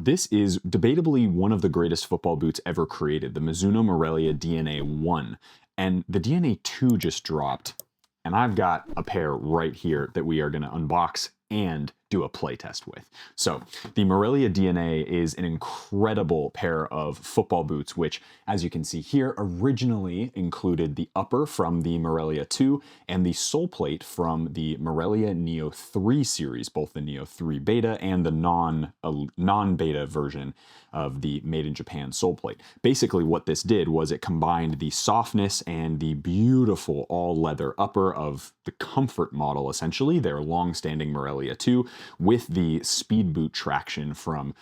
This is debatably one of the greatest football boots ever created, the Mizuno Morelia DNA 1. And the DNA 2 just dropped, and I've got a pair right here that we are going to unbox and do a play test with. So the Morelia DNA is an incredible pair of football boots, which, as you can see here, originally included the upper from the Morelia 2 and the sole plate from the Morelia Neo 3 series, both the Neo 3 Beta and the non-beta version of the Made in Japan sole plate. Basically what this did was it combined the softness and the beautiful all-leather upper of the comfort model, essentially, their long-standing Morelia 2, with the speed boot traction from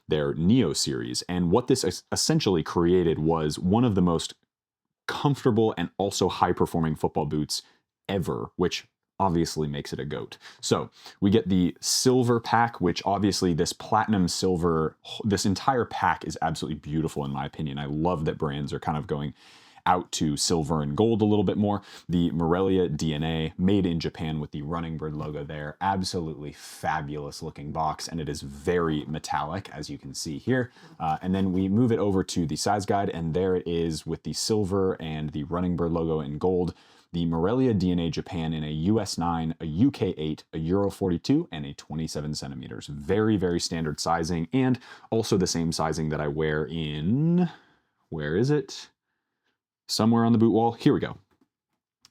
their Neo series. And what this essentially created was one of the most comfortable and also high-performing football boots ever, which obviously makes it a GOAT. So we get the silver pack, which obviously this platinum silver, this entire pack is absolutely beautiful in my opinion. I love that brands are kind of going out to silver and gold a little bit more. The Morelia DNA, made in Japan with the Running Bird logo there. Absolutely fabulous looking box, and it is very metallic, as you can see here. And then we move it over to the size guide, and there it is with the silver and the Running Bird logo in gold. The Morelia DNA Japan in a US 9, a UK 8, a Euro 42, and a 27 centimeters. Very, very standard sizing, and also the same sizing that I wear in, where is it? Somewhere on the boot wall. Here we go.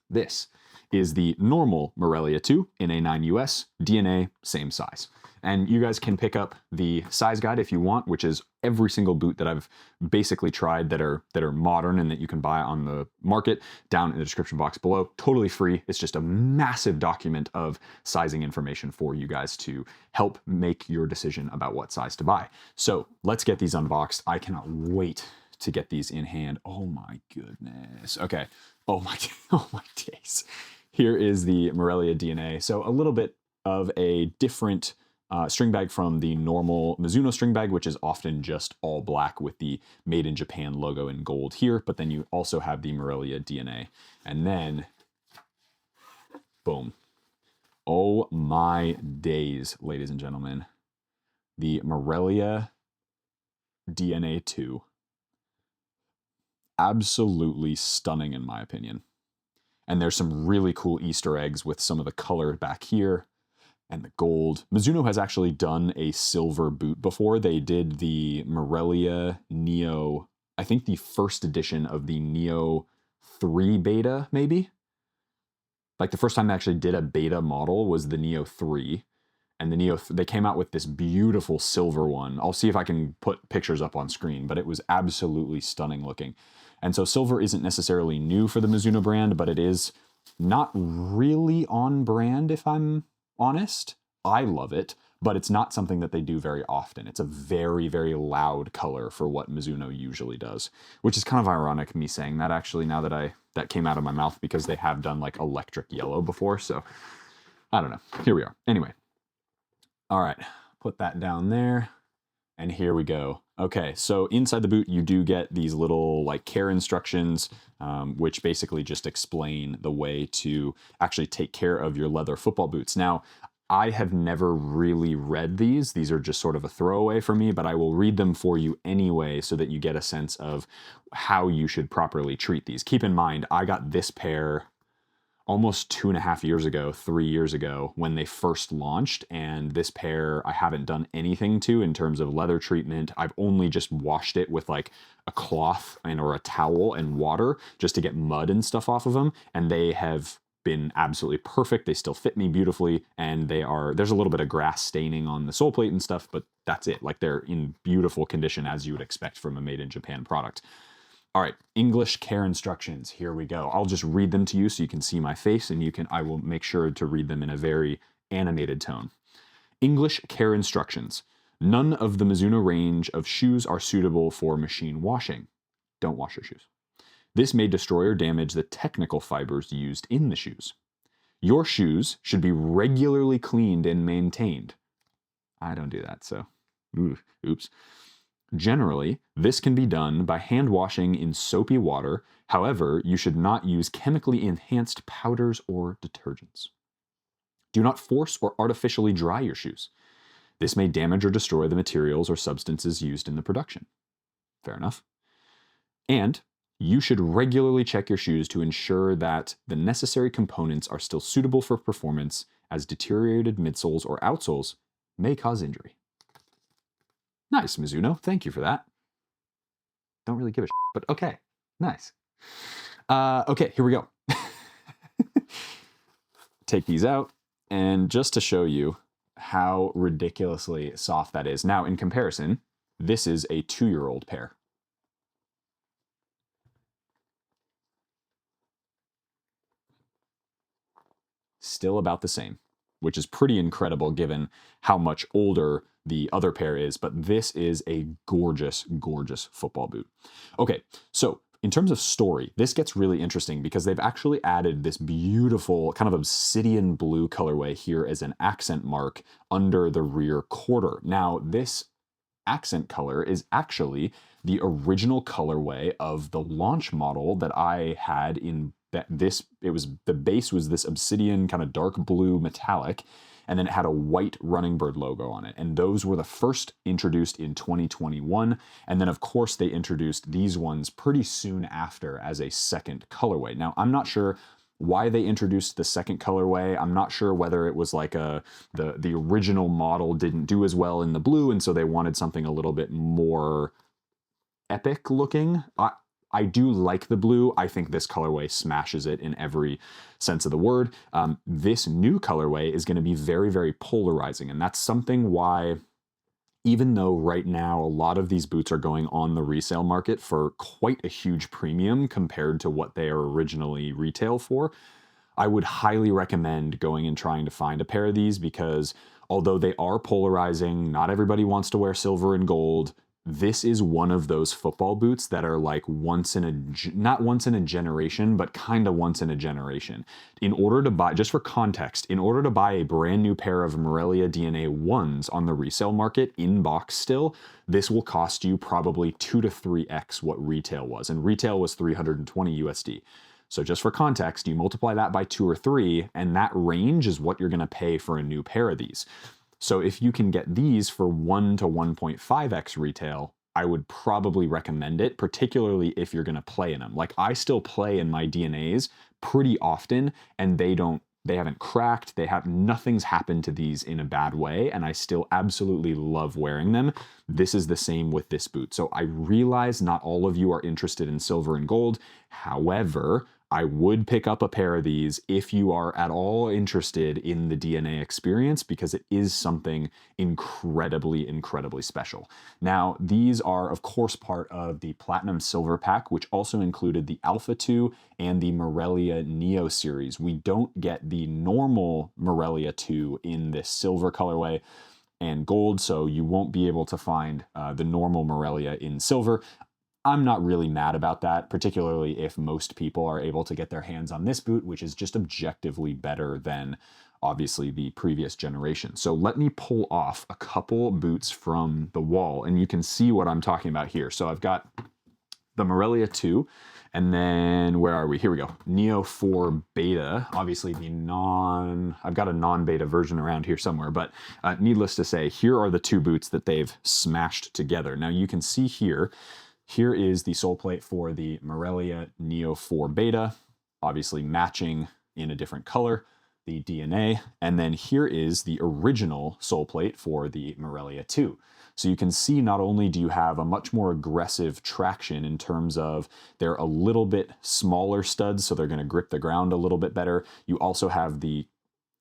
This is the normal Morelia 2 in a 9 US, DNA, same size. And you guys can pick up the size guide if you want, which is every single boot that I've basically tried that are modern and that you can buy on the market, down in the description box below. Totally free. It's just a massive document of sizing information for you guys to help make your decision about what size to buy. So let's get these unboxed. I cannot wait to get these in hand. Oh my goodness. Okay. Oh my days. Here is the Morelia DNA. So a little bit of a different string bag from the normal Mizuno string bag, which is often just all black with the Made in Japan logo in gold here. But then you also have the Morelia DNA. And then, boom. Oh my days, ladies and gentlemen. The Morelia DNA 2. Absolutely stunning in my opinion. And there's some really cool Easter eggs with some of the color back here and the gold. Mizuno has actually done a silver boot before. They did the Morelia Neo, I think the first edition of the Neo 3 Beta, maybe? Like the first time they actually did a beta model was the Neo 3. And the they came out with this beautiful silver one. I'll see if I can put pictures up on screen, but it was absolutely stunning looking. And so silver isn't necessarily new for the Mizuno brand, but it is not really on brand, if I'm honest. I love it, but it's not something that they do very often. It's a very, very loud color for what Mizuno usually does, which is kind of ironic me saying that actually now that that came out of my mouth, because they have done like electric yellow before. So I don't know. Here we are. Anyway. All right, put that down there, and here we go. Okay, so inside the boot, you do get these little like care instructions, which basically just explain the way to actually take care of your leather football boots. Now, I have never really read these. These are just sort of a throwaway for me, but I will read them for you anyway so that you get a sense of how you should properly treat these. Keep in mind, I got this pair almost 2.5 years ago, 3 years ago, when they first launched. And this pair I haven't done anything to in terms of leather treatment. I've only just washed it with like a cloth or a towel and water just to get mud and stuff off of them. And they have been absolutely perfect. They still fit me beautifully. And there's a little bit of grass staining on the sole plate and stuff, but that's it. Like they're in beautiful condition as you would expect from a made in Japan product. All right, English care instructions, here we go. I'll just read them to you so you can see my face, and I will make sure to read them in a very animated tone. English care instructions. None of the Mizuno range of shoes are suitable for machine washing. Don't wash your shoes. This may destroy or damage the technical fibers used in the shoes. Your shoes should be regularly cleaned and maintained. I don't do that, so oops. Generally, this can be done by hand washing in soapy water. However, you should not use chemically enhanced powders or detergents. Do not force or artificially dry your shoes. This may damage or destroy the materials or substances used in the production. Fair enough. And you should regularly check your shoes to ensure that the necessary components are still suitable for performance, as deteriorated midsoles or outsoles may cause injury. Nice, Mizuno. Thank you for that. Don't really give a shit, but okay. Nice. Okay, here we go. Take these out, and just to show you how ridiculously soft that is. Now, in comparison, this is a 2-year-old pair. Still about the same, which is pretty incredible given how much older the other pair is, but this is a gorgeous, gorgeous football boot. Okay, so in terms of story, this gets really interesting because they've actually added this beautiful kind of obsidian blue colorway here as an accent mark under the rear quarter. Now, this accent color is actually the original colorway of the launch model that I had in the base was this obsidian kind of dark blue metallic, and then it had a white Running Bird logo on it. And those were the first introduced in 2021. And then of course they introduced these ones pretty soon after as a second colorway. Now, I'm not sure why they introduced the second colorway. I'm not sure whether it was like the original model didn't do as well in the blue, and so they wanted something a little bit more epic looking. I do like the blue. I think this colorway smashes it in every sense of the word. This new colorway is going to be very, very polarizing, and that's something why, even though right now a lot of these boots are going on the resale market for quite a huge premium compared to what they are originally retail for, I would highly recommend going and trying to find a pair of these, because although they are polarizing, not everybody wants to wear silver and gold. This is one of those football boots that are like not once in a generation, but kind of once in a generation. In order to buy, just for context, in order to buy a brand new pair of Morelia DNA 1s on the resale market in box still, this will cost you probably 2 to 3x what retail was. And retail was 320 USD. So just for context, you multiply that by 2 or 3, and that range is what you're going to pay for a new pair of these. So if you can get these for 1 to 1.5x retail, I would probably recommend it, particularly if you're going to play in them. Like, I still play in my DNAs pretty often, and they haven't cracked, nothing's happened to these in a bad way, and I still absolutely love wearing them. This is the same with this boot. So I realize not all of you are interested in silver and gold. However, I would pick up a pair of these if you are at all interested in the DNA experience, because it is something incredibly, incredibly special. Now, these are, of course, part of the Platinum Silver Pack, which also included the Alpha 2 and the Morelia Neo series. We don't get the normal Morelia 2 in this silver colorway and gold, so you won't be able to find the normal Morelia in silver. I'm not really mad about that, particularly if most people are able to get their hands on this boot, which is just objectively better than obviously the previous generation. So let me pull off a couple boots from the wall, and you can see what I'm talking about here. So I've got the Morelia 2, and then where are we? Here we go. Neo 4 Beta, obviously I've got a non-beta version around here somewhere, but needless to say, here are the two boots that they've smashed together. Now you can see here is the sole plate for the Morelia Neo 4 Beta, obviously matching in a different color, the DNA, and then here is the original sole plate for the Morelia 2. So you can see not only do you have a much more aggressive traction in terms of they're a little bit smaller studs, so they're going to grip the ground a little bit better. You also have the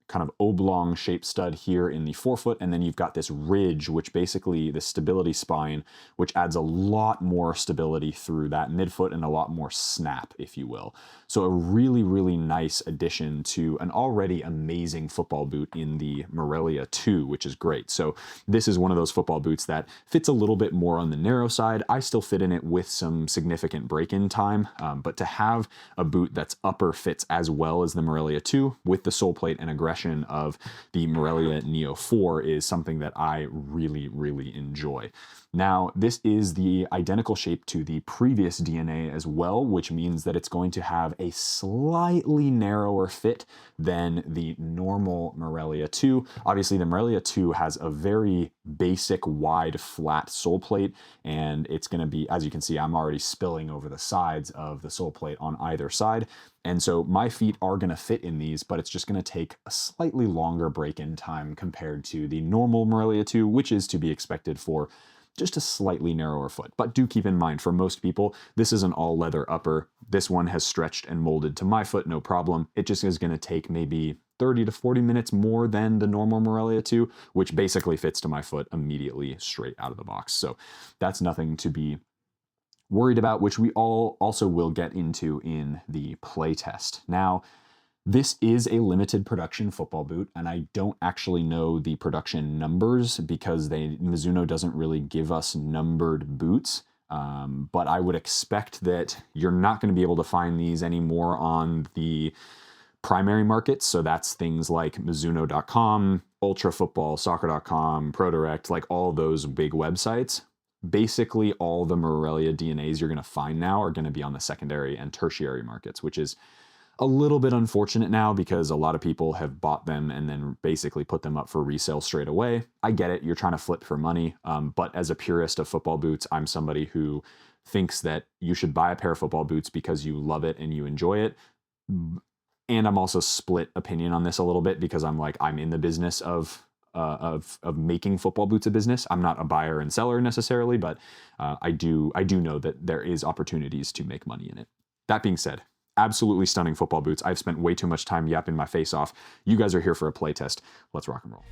kind of oblong shaped stud here in the forefoot, and then you've got this ridge, which basically the stability spine, which adds a lot more stability through that midfoot and a lot more snap, if you will. So a really, really nice addition to an already amazing football boot in the Morelia 2, which is great. So this is one of those football boots that fits a little bit more on the narrow side. I still fit in it with some significant break-in time, but to have a boot that's upper fits as well as the Morelia 2 with the sole plate and aggression progression of the Morelia Neo 4 is something that I really, really enjoy. Now, this is the identical shape to the previous DNA as well, which means that it's going to have a slightly narrower fit than the normal Morelia 2. Obviously, the Morelia 2 has a very basic, wide, flat sole plate, and it's going to be, as you can see, I'm already spilling over the sides of the sole plate on either side. And so my feet are going to fit in these, but it's just going to take a slightly longer break-in time compared to the normal Morelia 2, which is to be expected for just a slightly narrower foot. But do keep in mind, for most people, this is an all leather upper. This one has stretched and molded to my foot, no problem. It just is going to take maybe 30 to 40 minutes more than the normal Morelia 2, which basically fits to my foot immediately straight out of the box. So that's nothing to be worried about, which we all also will get into in the play test. Now, this is a limited production football boot, and I don't actually know the production numbers because Mizuno doesn't really give us numbered boots. But I would expect that you're not going to be able to find these anymore on the primary markets. So that's things like Mizuno.com, Ultra Football, Soccer.com, ProDirect, like all those big websites. Basically, all the Morelia DNAs you're going to find now are going to be on the secondary and tertiary markets, which is a little bit unfortunate now because a lot of people have bought them and then basically put them up for resale straight away. I get it, you're trying to flip for money, but as a purist of football boots, I'm somebody who thinks that you should buy a pair of football boots because you love it and you enjoy it. And I'm also split opinion on this a little bit because I'm in the business of making football boots a business. I'm not a buyer and seller necessarily, but I do know that there is opportunities to make money in it. That being said, absolutely stunning football boots. I've spent way too much time yapping my face off. You guys are here for a play test. Let's rock and roll.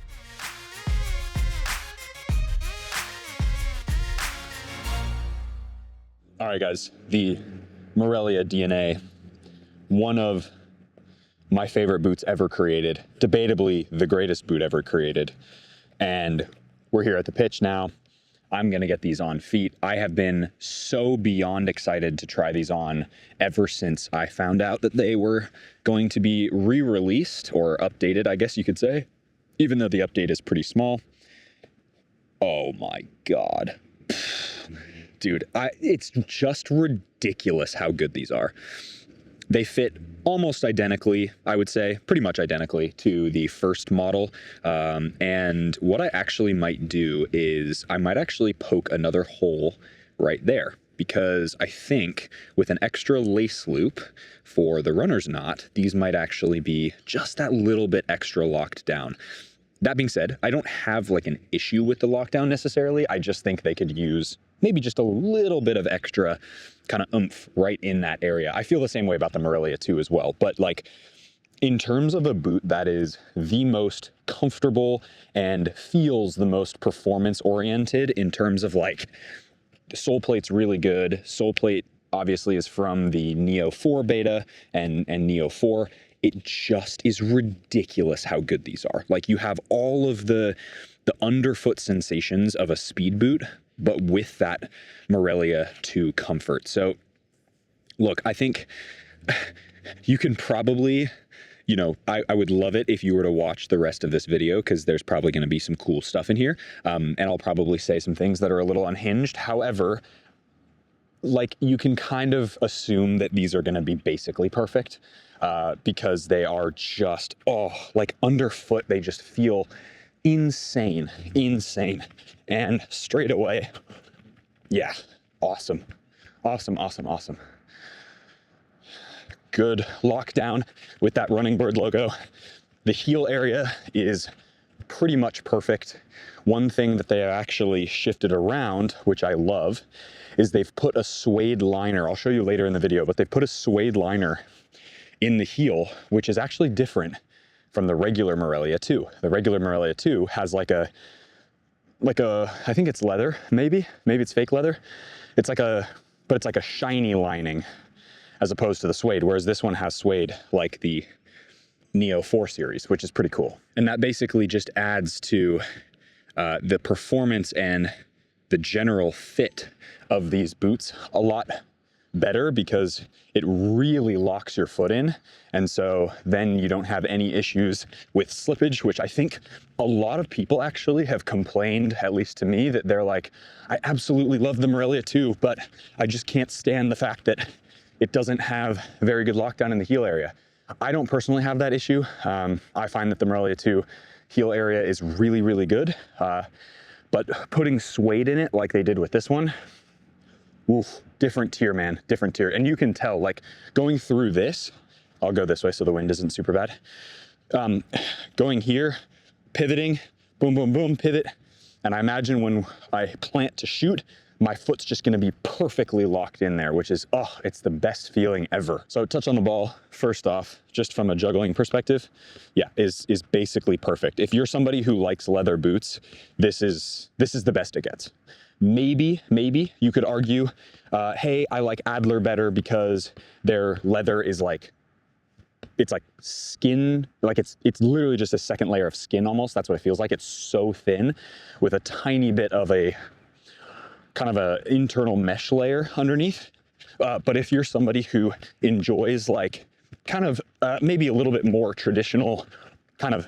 All right, guys, the Morelia DNA, one of my favorite boots ever created, debatably the greatest boot ever created. And we're here at the pitch now. I'm gonna get these on feet. I have been so beyond excited to try these on ever since I found out that they were going to be re-released or updated, I guess you could say, even though the update is pretty small. Oh my God. Dude, it's just ridiculous how good these are. They fit almost identically, I would say, pretty much identically to the first model. And what I actually might do is I might actually poke another hole right there, because I think with an extra lace loop for the runner's knot, these might actually be just that little bit extra locked down. That being said, I don't have like an issue with the lockdown necessarily. I just think they could use maybe just a little bit of extra kind of oomph right in that area. I feel the same way about the Morelia 2 as well, but like in terms of a boot that is the most comfortable and feels the most performance oriented in terms of like the sole plate's really good. Sole plate obviously is from the Neo 4 beta and Neo 4. It just is ridiculous how good these are. Like you have all of the underfoot sensations of a speed boot, but with that Morelia 2 comfort. So look, I think you can probably, you know, I would love it if you were to watch the rest of this video because there's probably going to be some cool stuff in here. And I'll probably say some things that are a little unhinged. However, like you can kind of assume that these are going to be basically perfect because they are just, like underfoot, they just feel insane. And straight away, yeah, awesome. Good lockdown with that Running Bird logo. The heel area is pretty much perfect. One thing that they actually shifted around, which I love, is they've put a suede liner. I'll show you later in the video, but they put a suede liner in the heel, which is actually different from the regular Morelia 2. The regular Morelia 2 has like a, I think it's leather, maybe it's fake leather. But it's like a shiny lining as opposed to the suede, whereas this one has suede like the Neo 4 series, which is pretty cool. And that basically just adds to the performance and the general fit of these boots a lot better because it really locks your foot in. And so then you don't have any issues with slippage, which I think a lot of people actually have complained, at least to me, that they're like, I absolutely love the Morelia 2, but I just can't stand the fact that it doesn't have very good lockdown in the heel area. I don't personally have that issue. I find that the Morelia 2 heel area is really, really good. But putting suede in it like they did with this one, oof, different tier, man, different tier. And you can tell, like, going through this, I'll go this way so the wind isn't super bad. Going here, pivoting, boom, boom, boom, pivot. And I imagine when I plant to shoot, my foot's just gonna be perfectly locked in there, which is, oh, it's the best feeling ever. So touch on the ball, first off, just from a juggling perspective, yeah, is basically perfect. If you're somebody who likes leather boots, this is the best it gets. Maybe you could argue, hey, I like Adler better because their leather is like, it's like skin, like it's literally just a second layer of skin almost. That's what it feels like. It's so thin with a tiny bit of a kind of a internal mesh layer underneath. But if you're somebody who enjoys like kind of maybe a little bit more traditional, kind of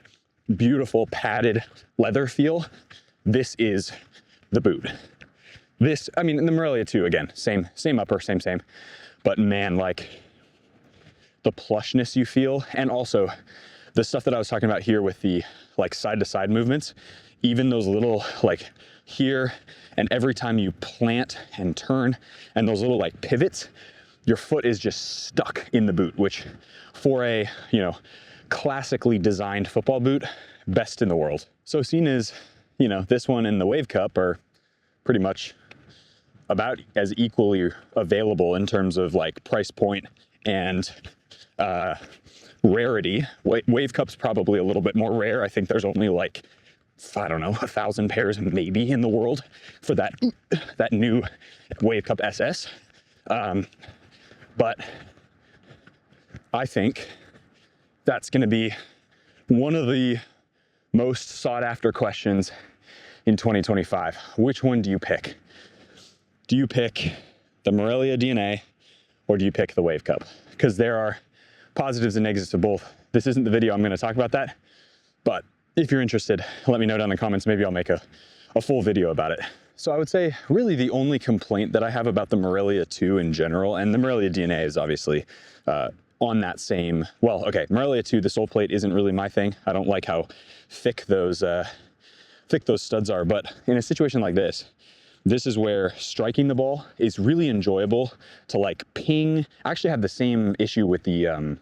beautiful padded leather feel, this is the boot. This, I mean, the Morelia 2, again, same upper, same. But man, like the plushness you feel, and also the stuff that I was talking about here with the like side to side movements, even those little like here, and every time you plant and turn and those little like pivots, your foot is just stuck in the boot, which for a, you know, classically designed football boot, best in the world. So seeing as, you know, this one and the Wave Cup are pretty much about as equally available in terms of like price point and rarity. Wave Cup's probably a little bit more rare. I think there's only like, I don't know, 1,000 pairs maybe in the world for that new Wave Cup SS. But I think that's going to be one of the most sought after questions in 2025. Which one do you pick? Do you pick the Morelia DNA or do you pick the Wave Cup? Because there are positives and negatives to both. This isn't the video I'm going to talk about that, but if you're interested, let me know down in the comments. Maybe I'll make a full video about it. So I would say really the only complaint that I have about the Morelia 2 in general, and the Morelia DNA is obviously on that same, well, okay, Morelia 2, the sole plate isn't really my thing. I don't like how thick those studs are, but in a situation like this, this is where striking the ball is really enjoyable to like ping. I actually have the same issue with the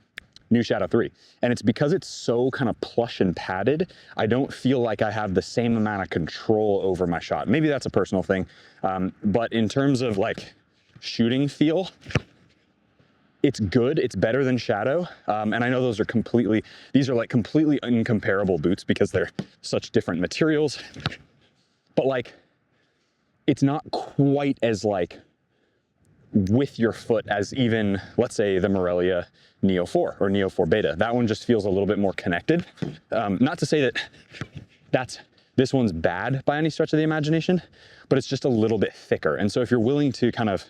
new Shadow 3. And it's because it's so kind of plush and padded, I don't feel like I have the same amount of control over my shot. Maybe that's a personal thing. But in terms of like shooting feel, it's good. It's better than Shadow. And I know those are these are like completely incomparable boots because they're such different materials. But like, it's not quite as like with your foot as even, let's say, the Morelia Neo 4 or Neo 4 Beta. That one just feels a little bit more connected. Not to say that this one's bad by any stretch of the imagination, but it's just a little bit thicker. And so if you're willing to kind of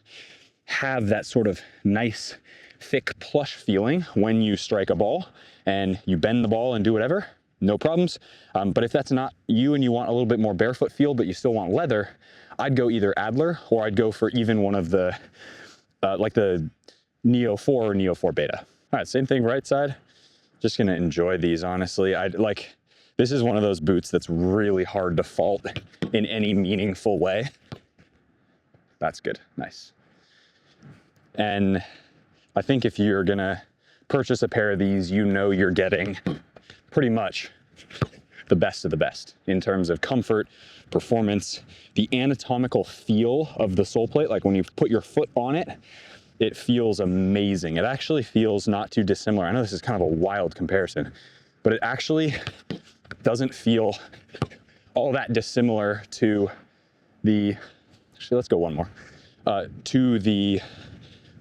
have that sort of nice, thick, plush feeling when you strike a ball and you bend the ball and do whatever, no problems. But if that's not you and you want a little bit more barefoot feel, but you still want leather, I'd go either Adler or I'd go for even one of the, like the Neo 4 or Neo 4 Beta. All right, same thing right side. Just gonna enjoy these, honestly. This is one of those boots that's really hard to fault in any meaningful way. That's good, nice. And I think if you're gonna purchase a pair of these, you know you're getting pretty much the best of the best in terms of comfort, performance, the anatomical feel of the sole plate. Like when you put your foot on it, it feels amazing. It actually feels not too dissimilar. I know this is kind of a wild comparison, but it actually doesn't feel all that dissimilar to the, actually let's go one more, to the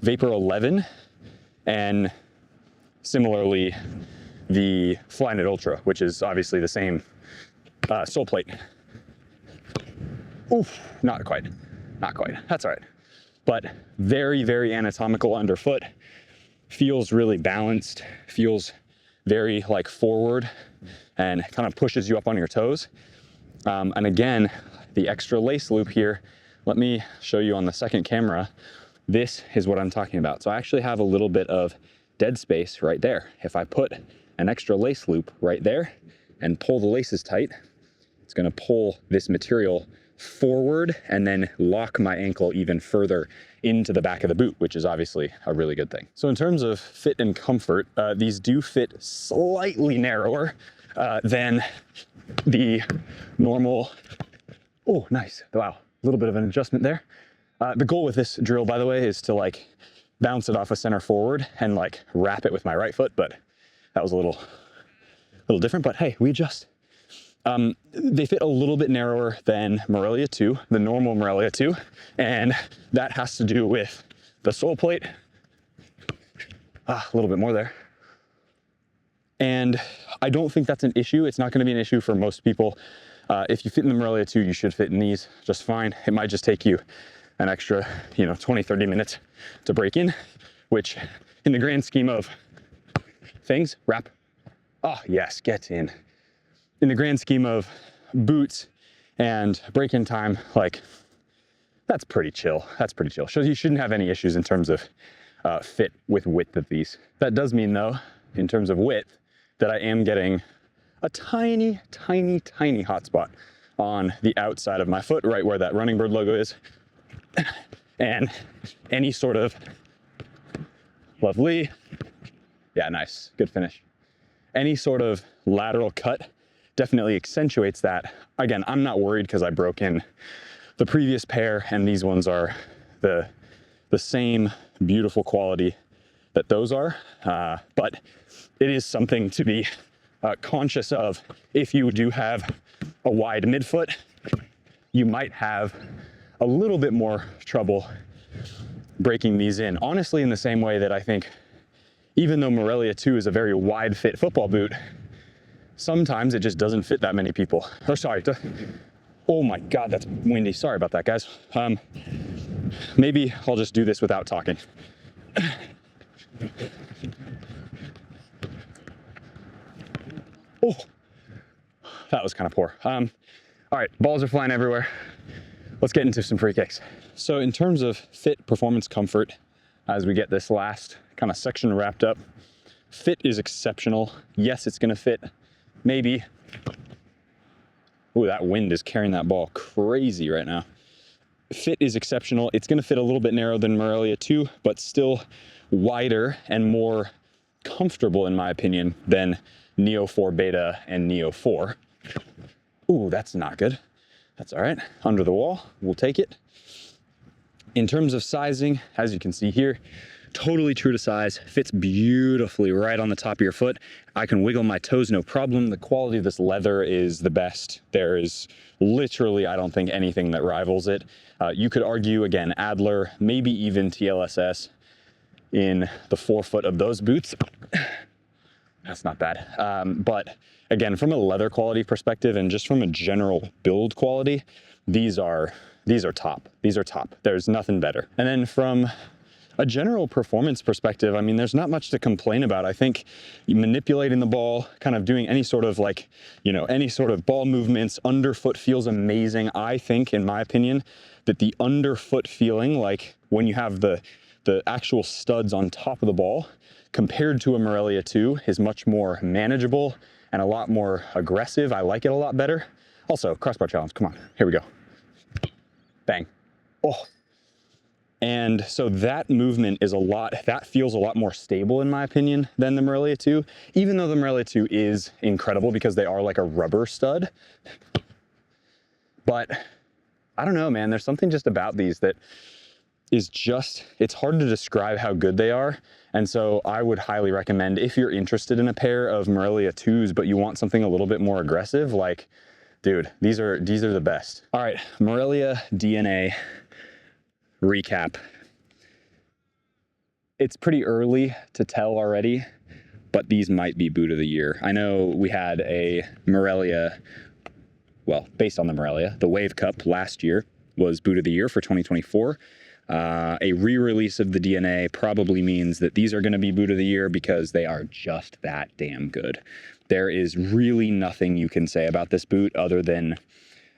Vapor 11, and similarly the Flyknit Ultra, which is obviously the same sole plate. Oof, not quite, that's all right. but very, very anatomical underfoot. Feels really balanced, feels very like forward and kind of pushes you up on your toes. And again, the extra lace loop here, let me show you on the second camera. This is what I'm talking about. So I actually have a little bit of dead space right there. If I put an extra lace loop right there and pull the laces tight, it's gonna pull this material forward and then lock my ankle even further into the back of the boot, which is obviously a really good thing. So in terms of fit and comfort, these do fit slightly narrower than the normal. Oh, nice. Wow, a little bit of an adjustment there. The goal with this drill, by the way, is to like bounce it off a center forward and like wrap it with my right foot, but that was a little different, but hey, we adjust. They fit a little bit narrower than Morelia 2, the normal Morelia 2, and that has to do with the sole plate. A little bit more there. And I don't think that's an issue. It's not going to be an issue for most people. If you fit in the Morelia 2, you should fit in these just fine. It might just take you an extra, 20, 30 minutes to break in, which in the grand scheme of things, wrap. Oh, yes, get in. In the grand scheme of boots and break-in time, like, that's pretty chill. That's pretty chill. So you shouldn't have any issues in terms of fit with width of these. That does mean, though, in terms of width, that I am getting a tiny, tiny, tiny hot spot on the outside of my foot, right where that Running Bird logo is. And any sort of lovely, yeah, nice, good finish. Any sort of lateral cut definitely accentuates that. Again, I'm not worried because I broke in the previous pair and these ones are the same beautiful quality that those are, but it is something to be conscious of. If you do have a wide midfoot, you might have a little bit more trouble breaking these in. Honestly, in the same way that I think, even though Morelia 2 is a very wide fit football boot, sometimes it just doesn't fit that many people. Oh, sorry. Oh my God, that's windy. Sorry about that, guys. Maybe I'll just do this without talking. Oh, that was kind of poor. All right, balls are flying everywhere. Let's get into some free kicks. So in terms of fit, performance, comfort, as we get this last kind of section wrapped up, fit is exceptional. Yes, it's gonna fit maybe. Ooh, that wind is carrying that ball crazy right now. Fit is exceptional. It's gonna fit a little bit narrow than Morelia 2, but still wider and more comfortable, in my opinion, than Neo 4 Beta and Neo 4. Ooh, that's not good. That's all right. Under the wall, we'll take it. In terms of sizing, as you can see here, totally true to size, fits beautifully right on the top of your foot. I can wiggle my toes, no problem. The quality of this leather is the best. There is literally, I don't think, anything that rivals it. You could argue, again, Adler, maybe even TLSS in the forefoot of those boots. That's not bad. But again, from a leather quality perspective and just from a general build quality, these are top. These are top. There's nothing better. And then from a general performance perspective, I mean, there's not much to complain about. I think manipulating the ball, kind of doing any sort of like, any sort of ball movements, underfoot feels amazing. I think, in my opinion, that the underfoot feeling, like when you have the actual studs on top of the ball, compared to a Morelia 2, is much more manageable and a lot more aggressive. I like it a lot better. Also, crossbar challenge, come on, here we go. Bang. Oh. And so that movement is that feels a lot more stable, in my opinion, than the Morelia 2, even though the Morelia 2 is incredible because they are like a rubber stud. But I don't know, man, there's something just about these that is just, it's hard to describe how good they are. And so I would highly recommend, if you're interested in a pair of Morelia 2s, but you want something a little bit more aggressive, like, dude, these are the best. All right, Morelia DNA recap. It's pretty early to tell already, but these might be boot of the year. I know we had a Morelia, well, based on the Morelia, the Wave Cup last year was boot of the year for 2024. A re-release of the DNA probably means that these are going to be boot of the year because they are just that damn good. There is really nothing you can say about this boot other than,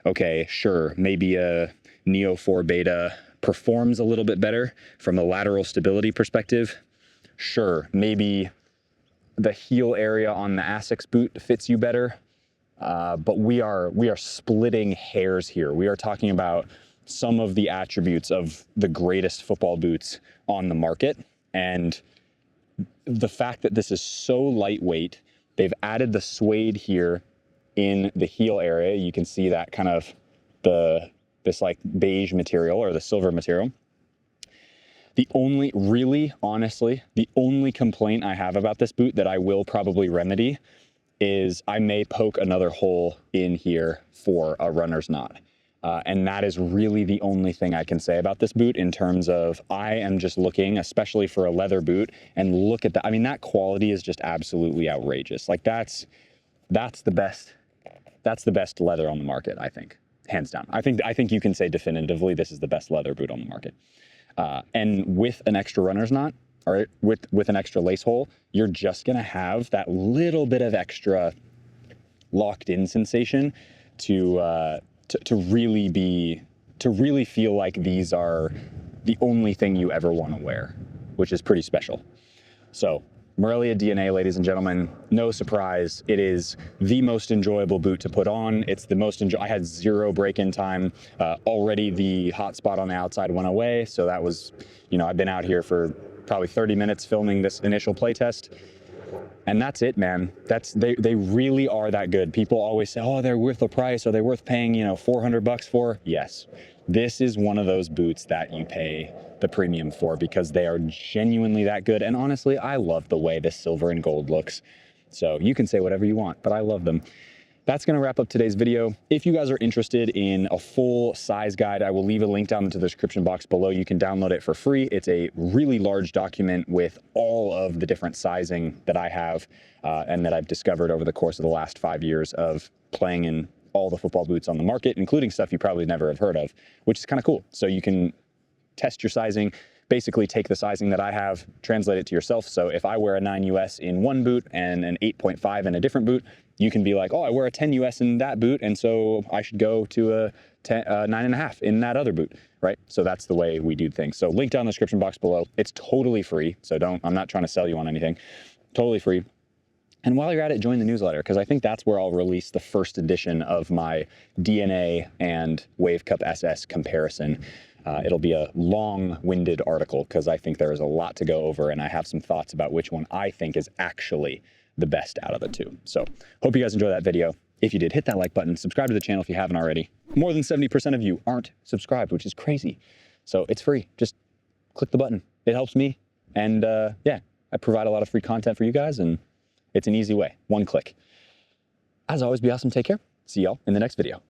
okay, sure, maybe a Neo 4 Beta performs a little bit better from a lateral stability perspective. Sure, maybe the heel area on the Asics boot fits you better, but we are splitting hairs here. We are talking about some of the attributes of the greatest football boots on the market, and the fact that this is so lightweight, they've added the suede here in the heel area. You can see that kind of this like beige material or the silver material. The only, really, honestly, the only complaint I have about this boot that I will probably remedy is I may poke another hole in here for a runner's knot. And that is really the only thing I can say about this boot in terms of I am just looking, especially for a leather boot, and look at that. I mean, that quality is just absolutely outrageous. Like that's the best leather on the market, I think, hands down. I think you can say definitively this is the best leather boot on the market. And with an extra runner's knot, or with an extra lace hole, you're just gonna have that little bit of extra locked in sensation to really feel like these are the only thing you ever want to wear, which is pretty special. So Morelia DNA, ladies and gentlemen, no surprise, it is the most enjoyable boot to put on. It's the most I had 0 break-in time. Already the hot spot on the outside went away, so that was, you know, I've been out here for probably 30 minutes filming this initial playtest. And that's it, man. They really are that good. People always say, oh, they're worth the price. Are they worth paying, you know, $400 for? Yes. This is one of those boots that you pay the premium for because they are genuinely that good. And honestly, I love the way this silver and gold looks. So you can say whatever you want, but I love them. That's going to wrap up today's video. If you guys are interested in a full size guide, I will leave a link down into the description box below. You can download it for free. It's a really large document with all of the different sizing that I have and that I've discovered over the course of the last 5 years of playing in all the football boots on the market, including stuff you probably never have heard of, which is kind of cool. So you can test your sizing, basically take the sizing that I have, translate it to yourself. So if I wear a 9 US in one boot and an 8.5 in a different boot, you can be like, oh, I wear a 10 US in that boot, and so I should go to a 9.5 in that other boot, right? So that's the way we do things. So link down in the description box below. It's totally free, so I'm not trying to sell you on anything. Totally free. And while you're at it, join the newsletter, because I think that's where I'll release the first edition of my DNA and Wave Cup SS comparison. It'll be a long-winded article because I think there is a lot to go over, and I have some thoughts about which one I think is actually the best out of the two. So hope you guys enjoy that video. If you did, hit that like button, subscribe to the channel if you haven't already. More than 70% of you aren't subscribed, which is crazy. So it's free. Just click the button. It helps me. And yeah, I provide a lot of free content for you guys, and it's an easy way. One click. As always, be awesome. Take care. See y'all in the next video.